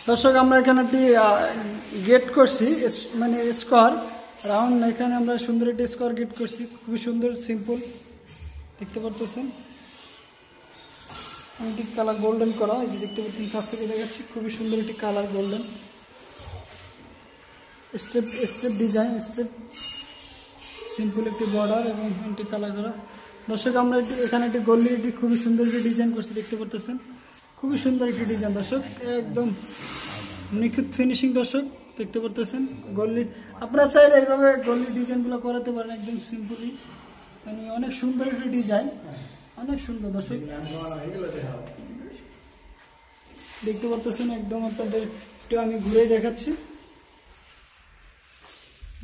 দর্শক আমরা এখানে একটি গেট করছি, মানে স্কোয়ার রাউন্ড। এখানে আমরা সুন্দর একটি স্কোয়ার গেট করছি, খুবই সুন্দর সিম্পল দেখতে পারতেছেন। অনেক কালার গোল্ডেন করা, এই যে দেখতে পাচ্ছেন, কাছ থেকে দেখাচ্ছি, খুবই সুন্দর একটি colour golden step step design, step simple একটি বর্ডার এবং একটি কালার করা। দর্শক আমরা এখানে একটি গল্লি, একটি খুবই সুন্দর একটি ডিজাইন করছি, দেখতে পারতেছেন, খুবই সুন্দর একটি ডিজাইন দর্শক, একদম নিখুঁত ফিনিশিং দর্শক দেখতে পারতেছেন। গল্লি আপনারা চাইলে এইভাবে গল্লি ডিজাইনগুলো করাতে পারেন, একদম সিম্পলি, মানে অনেক সুন্দর একটি ডিজাইন, অনেক সুন্দর দর্শক দেখতে পারতেছেন। একদম আপনাদের একটু আমি ঘুরে দেখাচ্ছি,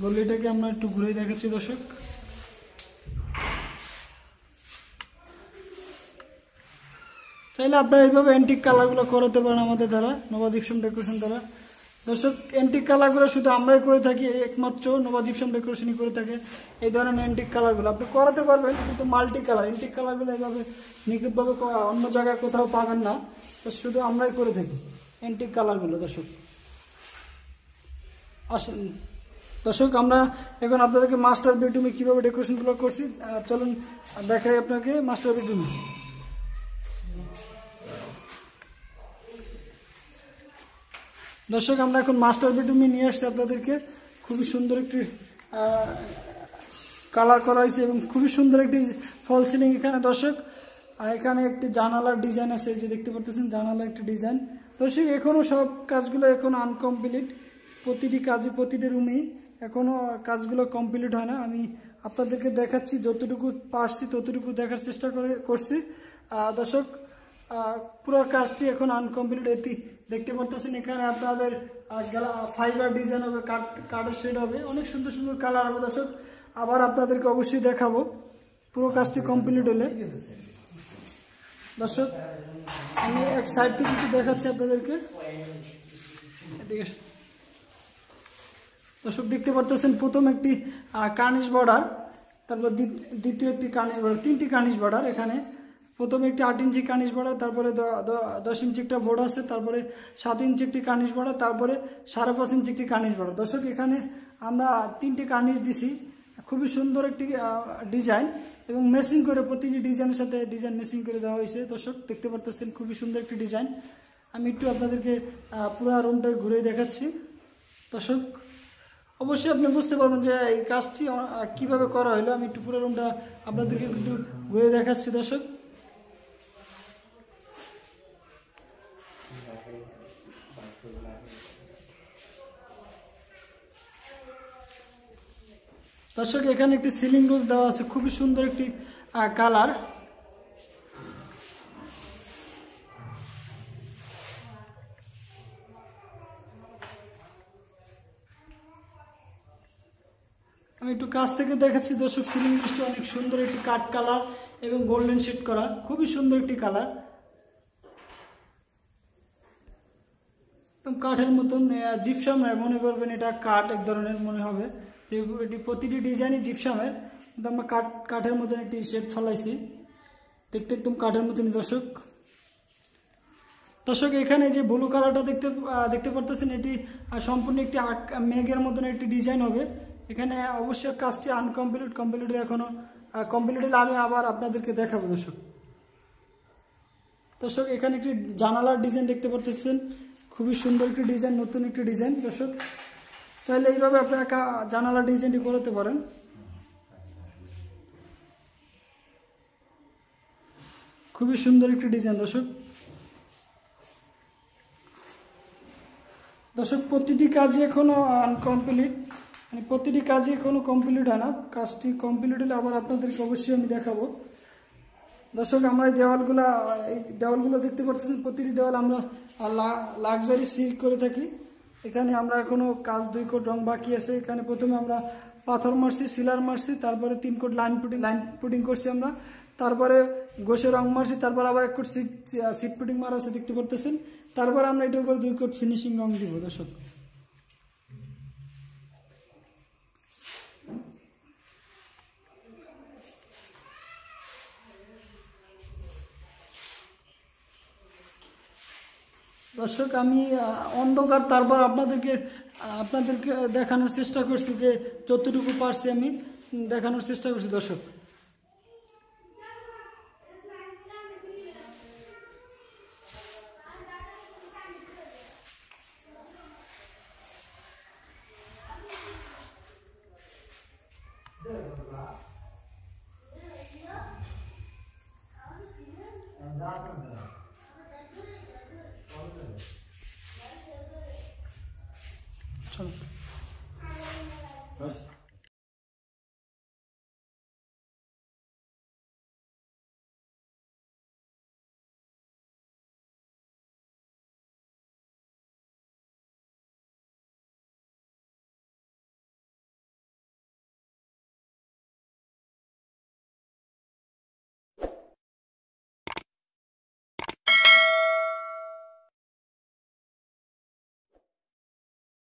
গল্লিটাকে আমরা একটু ঘুরে দেখাচ্ছি দর্শক। চাইলে আপনারা এইভাবে অ্যান্টিক কালারগুলো করাতে পারেন আমাদের দ্বারা, নোভা জিপসাম ডেকোরেশন দ্বারা। দর্শক অ্যান্টিক কালারগুলো শুধু আমরাই করে থাকি, একমাত্র নোভা জিপসাম ডেকোরেশনই করে থাকে এই ধরনের অ্যান্টিক কালারগুলো। আপনি করাতে পারবেন, কিন্তু মাল্টি কালার অ্যান্টিক কালারগুলো এইভাবে নিখুঁতভাবে অন্য জায়গায় কোথাও পাবেন না, শুধু আমরাই করে থাকি অ্যান্টিক কালারগুলো দর্শক। আসেন দর্শক, আমরা এখন আপনাদেরকে মাস্টার বেডরুমে কীভাবে ডেকোরেশনগুলো করছি চলুন দেখাই আপনাকে মাস্টার বেডরুমে। দর্শক আমরা এখন মাস্টার বেডরুমে নিয়ে আসছি আপনাদেরকে, খুবই সুন্দর একটি কালার করা হয়েছে এবং খুবই সুন্দর একটি ফল সিলিং এখানে দর্শক। এখানে একটি জানালার ডিজাইন আছে, যে দেখতে পারতেছেন জানালার একটি ডিজাইন দর্শক। এখনও সব কাজগুলো এখনও আনকমপ্লিট, প্রতিটি কাজে প্রতিটি রুমেই এখনও কাজগুলো কমপ্লিট হয় না। আমি আপনাদেরকে দেখাচ্ছি, যতটুকু পারছি ততটুকু দেখার চেষ্টা করছি দর্শক। পুরো কাজটি এখন আনকমপ্লিট, এটি দেখতে পারতেছেন। এখানে আপনাদের ফাইবার ডিজাইন হবে, কাঠের শেড হবে, অনেক সুন্দর সুন্দর কালার হবে দর্শক। আবার আপনাদেরকে অবশ্যই দেখাবো পুরো কাজটি কমপ্লিট হলে দর্শক। আমি এক সাইড থেকে একটু দেখাচ্ছি আপনাদেরকে, এদিকে দর্শক দেখতে পারতেছেন। প্রথম একটি কার্নিশ বর্ডার, তারপর দ্বিতীয় একটি কার্নিশ বর্ডার, তিনটি কার্নিশ বর্ডার। এখানে প্রথমে একটি 8 ইঞ্চি কার্নিশ বর্ডার, তারপরে 10 ইঞ্চি একটা বোর্ড আছে, তারপরে 7 ইঞ্চি একটি কার্নিশ বর্ডার, তারপরে 5.5 ইঞ্চি একটি কার্নিশ বর্ডার দর্শক। এখানে আমরা 3টি কার্নিশ দিছি, খুবই সুন্দর একটি ডিজাইন এবং মেসিং করে প্রতিটি ডিজাইনের সাথে ডিজাইন মেসিং করে দেওয়া হয়েছে দর্শক দেখতে পারতেছেন, খুবই সুন্দর একটি ডিজাইন। আমি একটু আপনাদেরকে পুরো রুমটা ঘুরে দেখাচ্ছি দর্শক। অবশ্যই আপনি বুঝতে পারবেন যে এই কাজটি কিভাবে করা হলো। আমি একটু পুরো রুমটা আপনাদেরকে একটু ঘুরে দেখাচ্ছি দর্শক। দর্শক এখানে একটি সিলিং রোজ দেওয়া আছে, খুবই সুন্দর একটি কালার। আমি একটু কাছ থেকে দেখাচ্ছি দর্শক, সিলিং রোজটা অনেক সুন্দর একটি কাঠ কালার এবং গোল্ডেন শেড করা, খুবই সুন্দর একটি কালার, একদম কাঠের মতন জিপসাম মনে করবেন, এটা কাঠ এক ধরনের মনে হবে, যে এটি প্রতিটি ডিজাইনই জিপসামের, কিন্তু আমরা কাঠের মতন একটি শেড ফেলাইছি, দেখতে একদম কাঠের মতনই দর্শক। দর্শক এখানে যে ব্লু কালারটা দেখতে পারতেছেন, এটি সম্পূর্ণ একটি মেঘের মতন একটি ডিজাইন হবে। এখানে অবশ্যই কাজটি কমপ্লিট এখনো কমপ্লিট হলে আমি আবার আপনাদেরকে দেখাবো দর্শক। দর্শক এখানে একটি জানালার ডিজাইন দেখতে পারতেছেন, খুবই সুন্দর একটি ডিজাইন, নতুন একটি ডিজাইন দর্শক। চাইলে এইভাবে আপনারা জানালার ডিজাইনটি করতে পারেন, খুবই সুন্দর একটি ডিজাইন দর্শক। দর্শক প্রতিটি কাজই এখনো আনকমপ্লিট, মানে প্রতিটি কাজই এখনো কমপ্লিট হয় না, কাজটি কমপ্লিট হলে আবার আপনাদেরকে অবশ্যই আমি দেখাবো দর্শক। আমরা এই দেওয়ালগুলো দেখতে পাচ্ছেন, প্রতিটি দেওয়াল আমরা লাক্সারি সিল্ক করে থাকি। এখানে আমরা এখনো কাজ 2 কোট রং বাকি আছে। এখানে প্রথমে আমরা পাথর মারছি, সিলার মারছি, তারপরে 3 কোট লাইন পুটিং করছি আমরা, তারপরে গোসে রং মারছি, তারপর আবার 1 কোট সিট পুটিং মারা আছে দেখতে পারতেছেন, তারপর আমরা এটার উপর 2 কোট ফিনিশিং রং দিব দর্শক। দর্শক আমি অন্ধকার, তারপর আপনাদেরকে দেখানোর চেষ্টা করছি, যে যতটুকু পারছি আমি দেখানোর চেষ্টা করছি দর্শক।